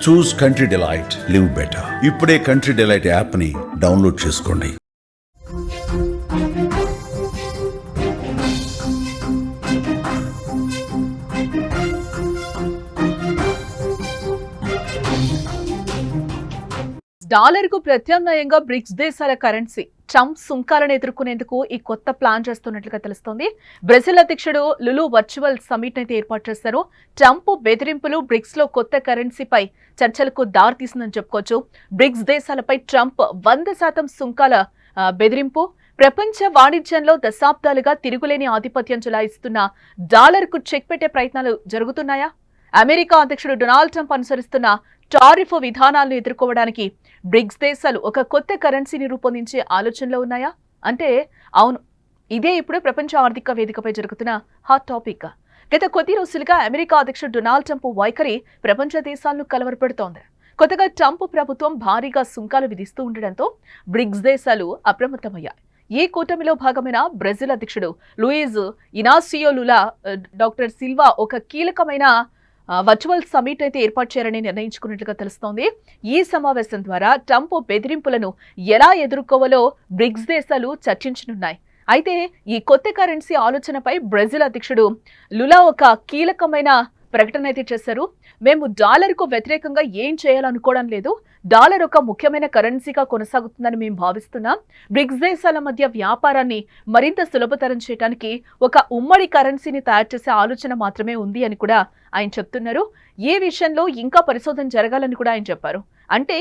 చూస్ country delight, live better. ఇప్పుడే country delight app ని download చేసుకోండి. డాలర్కు ప్రత్యామ్నాయంగా బ్రిక్స్ దేశాల కరెన్సీ ట్రంప్ సుంకాలను ఎదుర్కొనేందుకు ఈ కొత్త ప్లాన్ చేస్తున్నట్లుగా తెలుస్తోంది. బ్రెజిల్ అధ్యక్షుడు లులు వర్చువల్ సమిట్ అయితే ఏర్పాటు చేశారు. ట్రంప్ బెదిరింపులు బ్రిక్స్ లో కొత్త కరెన్సీపై చర్చలకు దారితీసిందని చెప్పుకోవచ్చు. బ్రిక్స్ దేశాలపై ట్రంప్ 100% సుంకాల బెదిరింపు ప్రపంచ వాణిజ్యంలో దశాబ్దాలుగా తిరుగులేని ఆధిపత్యం చెలాయిస్తున్న డాలర్కు చెక్ పెట్టే ప్రయత్నాలు జరుగుతున్నాయా? అమెరికా అధ్యక్షుడు డొనాల్డ్ ట్రంప్ అనుసరిస్తున్న టారిఫ్ విధానాలను ఎదుర్కోవడానికి బ్రిక్స్ దేశాలు ఒక కొత్త కరెన్సీని రూపొందించే ఆలోచనలో ఉన్నాయా అంటే అవును, ఇదే ఇప్పుడు ప్రపంచ ఆర్థిక వేదికపై జరుగుతున్న హాట్ టాపిక్. గత కొద్ది రోజులుగా అమెరికా అధ్యక్షుడు డొనాల్డ్ ట్రంప్ వైఖరి ప్రపంచ దేశాలను కలవరపెడుతోంది. కొత్తగా ట్రంప్ ప్రభుత్వం భారీగా సుంకాలు విధిస్తూ ఉండడంతో బ్రిక్స్ దేశాలు అప్రమత్తమయ్యాయి. ఈ కూటమిలో భాగమైన బ్రెజిల్ అధ్యక్షుడు Luiz Inacio Lula doctor Silva ఒక కీలకమైన వర్చువల్ సమిట్ అయితే ఏర్పాటు చేయాలని నిర్ణయించుకున్నట్లుగా తెలుస్తోంది. ఈ సమావేశం ద్వారా ట్రంప్ బెదిరింపులను ఎలా ఎదుర్కోవాలో బ్రిక్స్ దేశాలు చర్చించనున్నాయి. అయితే ఈ కొత్త కరెన్సీ ఆలోచనపై బ్రెజిల్ అధ్యక్షుడు లులా ఒక కీలకమైన ప్రకటన అయితే చేశారు. మేము డాలర్కు వ్యతిరేకంగా ఏం చేయాలనుకోవడం లేదు. డాలర్ ఒక ముఖ్యమైన కరెన్సీగా కొనసాగుతుందని మేము భావిస్తున్నాం. బ్రిక్స్ దేశాల మధ్య వ్యాపారాన్ని మరింత సులభతరం చేయడానికి ఒక ఉమ్మడి కరెన్సీని తయారు చేసే ఆలోచన మాత్రమే ఉంది అని కూడా ఆయన చెప్తున్నారు. ఈ విషయంలో ఇంకా పరిశోధన జరగాలని కూడా ఆయన చెప్పారు. అంటే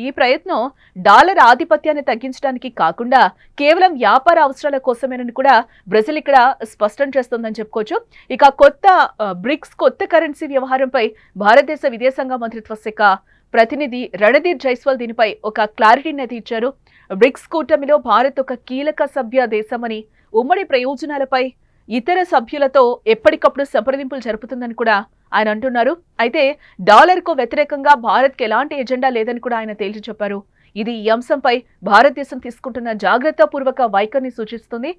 ఈ ప్రయత్నం డాలర్ ఆధిపత్యాన్ని తగ్గించడానికి కాకుండా కేవలం వ్యాపార అవసరాల కోసమేనని కూడా బ్రెజిల్ ఇక్కడ స్పష్టం చేస్తోందని చెప్పుకోవచ్చు. ఇక బ్రిక్స్ కొత్త కరెన్సీ వ్యవహారంపై భారతదేశ విదేశాంగ మంత్రిత్వ శాఖ ప్రతినిధి రణధీర్ జైస్వాల్ దీనిపై ఒక క్లారిటీని అయితే ఇచ్చారు. బ్రిక్స్ కూటమిలో భారత్ ఒక కీలక సభ్య దేశమని, ఉమ్మడి ప్రయోజనాలపై ఇతర సభ్యులతో ఎప్పటికప్పుడు సంప్రదింపులు జరుపుతుందని కూడా ఆయన అంటున్నారు. అయితే డాలర్కు వ్యతిరేకంగా భారత్కి ఎలాంటి ఎజెండా లేదని కూడా ఆయన తేల్చి చెప్పారు. ఇది ఈ అంశంపై భారతదేశం తీసుకుంటున్న జాగ్రత్తపూర్వక వైఖరిని సూచిస్తుంది.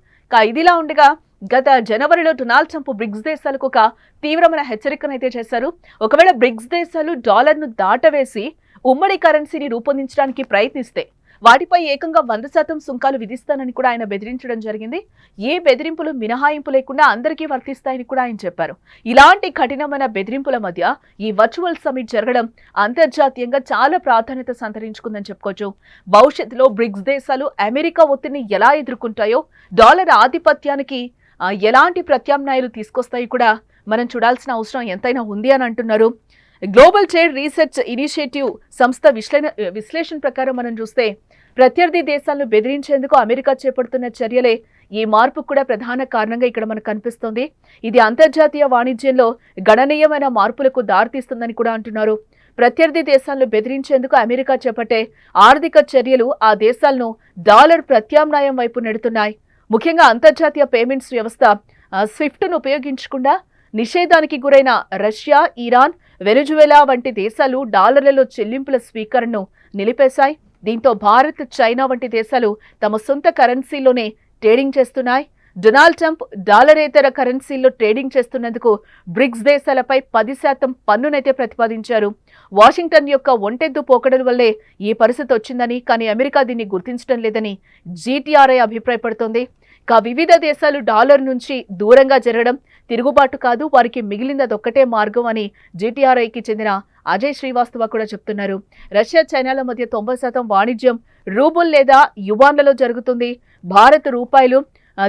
ఇదిలా ఉండగా గత జనవరిలో డొనాల్డ్ ట్రంప్ బ్రిక్స్ దేశాలకు ఒక తీవ్రమైన హెచ్చరికనైతే చేశారు. ఒకవేళ బ్రిక్స్ దేశాలు డాలర్ను దాటవేసి ఉమ్మడి కరెన్సీని రూపొందించడానికి ప్రయత్నిస్తే వాటిపై ఏకంగా 100% సుంకాలు విధిస్తానని కూడా ఆయన బెదిరించడం జరిగింది. ఏ బెదిరింపులు మినహాయింపు లేకుండా అందరికీ వర్తిస్తాయని కూడా ఆయన చెప్పారు. ఇలాంటి కఠినమైన బెదిరింపుల మధ్య ఈ వర్చువల్ సమిట్ జరగడం అంతర్జాతీయంగా చాలా ప్రాధాన్యత సంతరించుకుందని చెప్పుకోవచ్చు. భవిష్యత్తులో బ్రిక్స్ దేశాలు అమెరికా ఒత్తిడిని ఎలా ఎదుర్కొంటాయో, డాలర్ ఆధిపత్యానికి ఎలాంటి ప్రత్యామ్నాయాలు తీసుకొస్తాయి కూడా మనం చూడాల్సిన అవసరం ఎంతైనా ఉంది అని అంటున్నారు. గ్లోబల్ ట్రేడ్ రీసెర్చ్ ఇనిషియేటివ్ సంస్థ విశ్లేషణ ప్రకారం మనం చూస్తే ప్రత్యర్థి దేశాలను బెదిరించేందుకు అమెరికా చేపడుతున్న చర్యలే ఈ మార్పుకు కూడా ప్రధాన కారణంగా ఇక్కడ మనకు కనిపిస్తోంది. ఇది అంతర్జాతీయ వాణిజ్యంలో గణనీయమైన మార్పులకు దారితీస్తుందని కూడా అంటున్నారు. ప్రత్యర్థి దేశాలను బెదిరించేందుకు అమెరికా చేపట్టే ఆర్థిక చర్యలు ఆ దేశాలను డాలర్ ప్రత్యామ్నాయం వైపు నెడుతున్నాయి. ముఖ్యంగా అంతర్జాతీయ పేమెంట్స్ వ్యవస్థ స్విఫ్ట్ను ఉపయోగించకుండా నిషేధానికి గురైన రష్యా, ఇరాన్, వెనిజువెలా వంటి దేశాలు డాలర్లలో చెల్లింపుల స్వీకరణను నిలిపేశాయి. దీంతో భారత్, చైనా వంటి దేశాలు తమ సొంత కరెన్సీలోనే ట్రేడింగ్ చేస్తున్నాయి. డొనాల్డ్ ట్రంప్ డాలరేతర కరెన్సీల్లో ట్రేడింగ్ చేస్తున్నందుకు బ్రిక్స్ దేశాలపై 10% పన్నునైతే ప్రతిపాదించారు. వాషింగ్టన్ యొక్క ఒంటెద్దు పోకడల వల్లే ఈ పరిస్థితి వచ్చిందని, కానీ అమెరికా దీన్ని గుర్తించడం లేదని జీటీఆర్ఐ అభిప్రాయపడుతోంది. వివిధ దేశాలు డాలర్ నుంచి దూరంగా జరగడం తిరుగుబాటు కాదు, వారికి మిగిలినదొక్కటే మార్గం అని జీటీఆర్ఐకి చెందిన అజయ్ శ్రీవాస్తవ కూడా చెప్తున్నారు. రష్యా, చైనాల మధ్య 90% వాణిజ్యం రూబుల్ లేదా యువాన్లలో జరుగుతుంది. భారత్ రూపాయలు,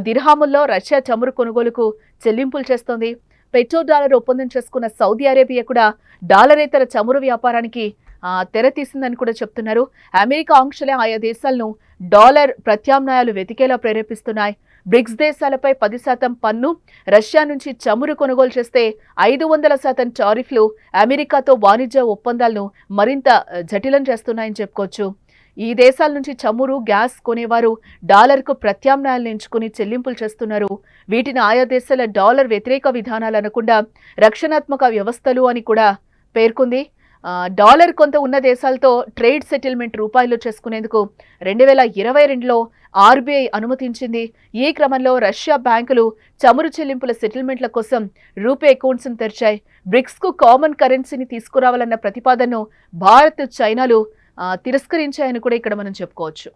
దిర్హాముల్లో రష్యా చమురు కొనుగోలుకు చెల్లింపులు చేస్తోంది. పెట్రో డాలర్ ఒప్పందం చేసుకున్న సౌదీ అరేబియా కూడా డాలరేతర చమురు వ్యాపారానికి తెరతీసిందని కూడా చెప్తున్నారు. అమెరికా ఆంక్షలే ఆయా దేశాలను డాలర్ ప్రత్యామ్నాయాలు వెతికేలా ప్రేరేపిస్తున్నాయి. బ్రిక్స్ దేశాలపై 10% పన్ను, రష్యా నుంచి చమురు కొనుగోలు చేస్తే 500% టారిఫ్లు అమెరికాతో వాణిజ్య ఒప్పందాలను మరింత జటిలం చేస్తున్నాయని చెప్పుకోవచ్చు. ఈ దేశాల నుంచి చమురు, గ్యాస్ కొనేవారు డాలర్కు ప్రత్యామ్నాయాలను ఎంచుకుని చెల్లింపులు చేస్తున్నారు. వీటిని ఆయా దేశాల డాలర్ వ్యతిరేక విధానాలు అనకుండా రక్షణాత్మక వ్యవస్థలు అని కూడా పేర్కొంది. డాలర్ కొంత ఉన్న దేశాలతో ట్రేడ్ సెటిల్మెంట్ రూపాయలు చేసుకునేందుకు 2022లో ఆర్బీఐ అనుమతించింది. ఈ క్రమంలో రష్యా బ్యాంకులు చమురు చెల్లింపుల సెటిల్మెంట్ల కోసం రూపే అకౌంట్స్ తెరిచాయి. బ్రిక్స్కు కామన్ కరెన్సీని తీసుకురావాలన్న ప్రతిపాదనను భారత్, చైనాలు తిరస్కరించాయని కూడా ఇక్కడ మనం చెప్పుకోవచ్చు.